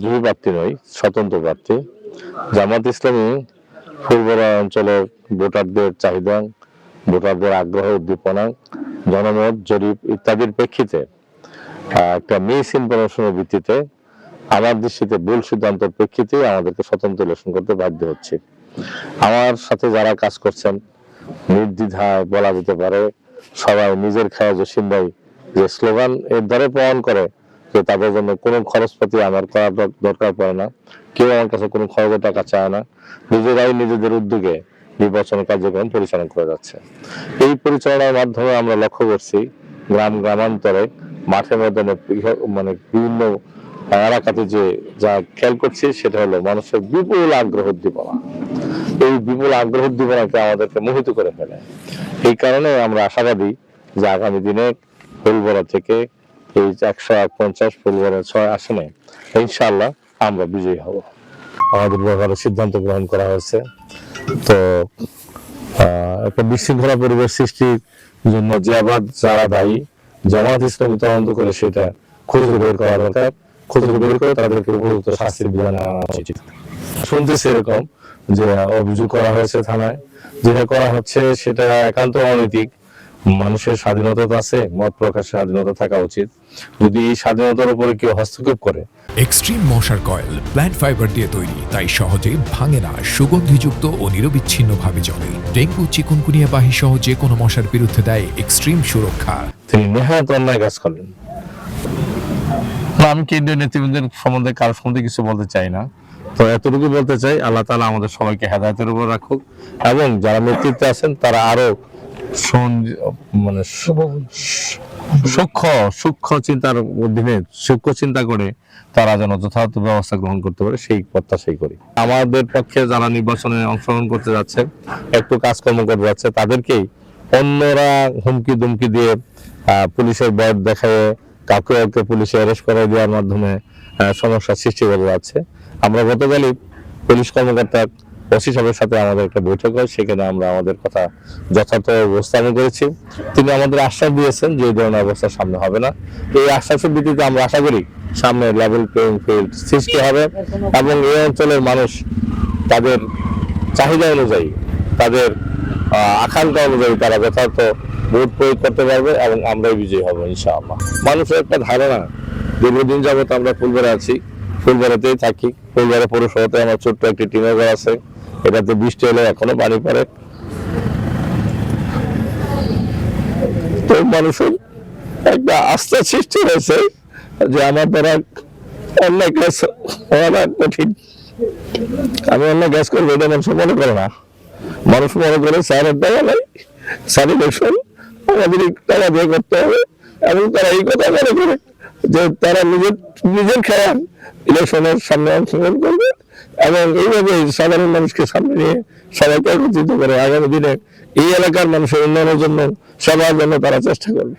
জয়ী প্রার্থী নয়, স্বতন্ত্র প্রার্থী। জামাত ইসলামী ফুলবরা অঞ্চলের ভোটারদের চাহিদা, ভোটারদের আগ্রহ উদ্দীপনা, জনমত জরিপ ইত্যাদির প্রেক্ষিতে একটা মিস ইনফরমেশনের ভিত্তিতে আমার দৃষ্টিতে ভুল সিদ্ধান্তের প্রেক্ষিতে আমাদেরকে স্বতন্ত্র ইলেকশন করতে বাধ্য হচ্ছে। আমার সাথে যারা কাজ করছেন নির্দ্বিধায় বলা যেতে পারে সবাই নিজের খায়া জসিম ভাই যে স্লোগান এর দ্বারা প্রমাণ করে যে তাদের জন্য কোনো খরচপাতি আমার করার দরকার পড়ে না, কেউ আমার কাছে কোনো খরচ টাকা চায় না, নিজেরাই নিজেদের উদ্যোগে নির্বাচন কার্যক্রম পরিচালনা করে যাচ্ছে। এই পরিচালনার মাধ্যমে আমরা লক্ষ্য করছি গ্রামান্তরে মাঠে ময়দানে মানে বিভিন্ন এলাকাতে যে যা খেয়াল করছি সেটা হলো মানুষের বিপুল আগ্রহ উদ্দীপনা। এই বিপুল আগ্রহ উদ্দীপনাকে আমাদেরকে মোহিত করে ফেলে। এই কারণে আমরা আশাবাদী যে আগামী দিনে ফুলবরা থেকে এই 150 ফুলবরা 6 আসনে ইনশাআল্লাহ আমরা বিজয়ী হব। আমাদের ব্যাপারে সিদ্ধান্ত গ্রহণ করা হয়েছে। তো একটা বিশৃঙ্খলা পরিবেশ সৃষ্টির জন্য যে আবার যারা দায়ী, জামাত ইসলামী তদন্ত করে সেটা খুঁজে বের করা দরকার। খুঁজে বের করে তাদেরকে উপযুক্ত শাস্তির বিধান আনা উচিত। শুনতেছি এরকম যে অভিযোগ করা হয়েছে থানায়, যেটা করা হচ্ছে সেটা একান্ত অনৈতিক। মানুষের স্বাধীনতা আছে, মত প্রকাশের স্বাধীনতা থাকা উচিত। যদি এই স্বাধীনতার উপরে কেউ হস্তক্ষেপ করে। এক্সট্রিম মশার কয়েল প্ল্যান্ট ফাইবার দিয়ে তৈরি, তাই সহজে ভাঙে না, সুগন্ধিযুক্ত ও নিরবিচ্ছিন্নভাবে জ্বলে। ডেঙ্গু, চিকুনগুনিয়া বাহি সহ যে কোনো মশার বিরুদ্ধে দেয় এক্সট্রিম সুরক্ষা। তিনি নেহাত অন্যায় কাজ করলেন। আমি কেন্দ্রীয় নেতৃবৃন্দের সম্বন্ধে কারোর সম্বন্ধে কিছু বলতে চাই না। তো এতটুকু বলতে চাই, আল্লাহ তাআলা আমাদের সবাইকে হেদায়েতের উপর রাখুক এবং যারা নেতৃত্বে আছেন তারা আরো মানে সূক্ষ্ম চিন্তার অধীনে সূক্ষ্ম চিন্তা করে তারা যেন যথাযথ ব্যবস্থা গ্রহণ করতে পারে সেই প্রত্যাশাই করি। আমাদের পক্ষে যারা নির্বাচনে অংশগ্রহণ করতে যাচ্ছে, একটু কাজকর্ম করতে যাচ্ছে, তাদেরকেই অন্যরা হুমকি দুমকি দিয়ে পুলিশের ভয় দেখায় কাউকে পুলিশে অ্যারেস্ট করে দেওয়ার মাধ্যমে সমস্যার সৃষ্টি করে যাচ্ছে। আমরা গতকালই পুলিশ কর্মকর্তা ওসি সাহেবের সাথে আমাদের একটা বৈঠক হয়, সেখানে আমরা আমাদের কথা যথাযথ উপস্থাপন করেছি। তিনি আমাদের আশ্বাস দিয়েছেন যে এই ধরনের অবস্থা সামনে হবে না। এই আশ্বাসের ভিত্তিতে আমরা আশা করি সামনে লেভেল প্লেইং ফিল্ড সৃষ্টি হবে এবং এই অঞ্চলের মানুষ তাদের চাহিদা অনুযায়ী, তাদের আকাঙ্ক্ষা অনুযায়ী তারা যথাযথ ভোট প্রয়োগ করতে পারবে এবং আমরাই বিজয়ী হবো ইনশাআল্লাহ। মানুষের একটা ধারণা, দীর্ঘদিন যাবত আমরা ফুলবরা আছি, ফুলবরাতেই থাকি। ফুলবরা পৌরসভাতে আমার ছোট্ট একটি টিনের ঘর আছে, এটাতে বৃষ্টি হলে এখনো পানি পড়ে। তো মানুষের একটা আস্থা সৃষ্টি হয়েছে যে আমার দ্বারা অন্যায় কাজ হওয়া কঠিন, আমি অন্যায় কাজ করবো, এটা মানুষ মনে করে না। মানুষ মনে করে স্যারের টাকা নাই, স্যার ইলেকশন আমাদের টাকা দিয়ে করতে হবে এবং তারা এই কথা মনে করে যে তারা নিজের খেয়াল ইলেকশনের সামনে অংশগ্রহণ করবে এবং এইভাবে সাধারণ মানুষকে সামনে নিয়ে সবাইকে একত্রিত করে আগামী দিনে এই এলাকার মানুষের উন্নয়নের জন্য সবার জন্য তারা চেষ্টা করবে।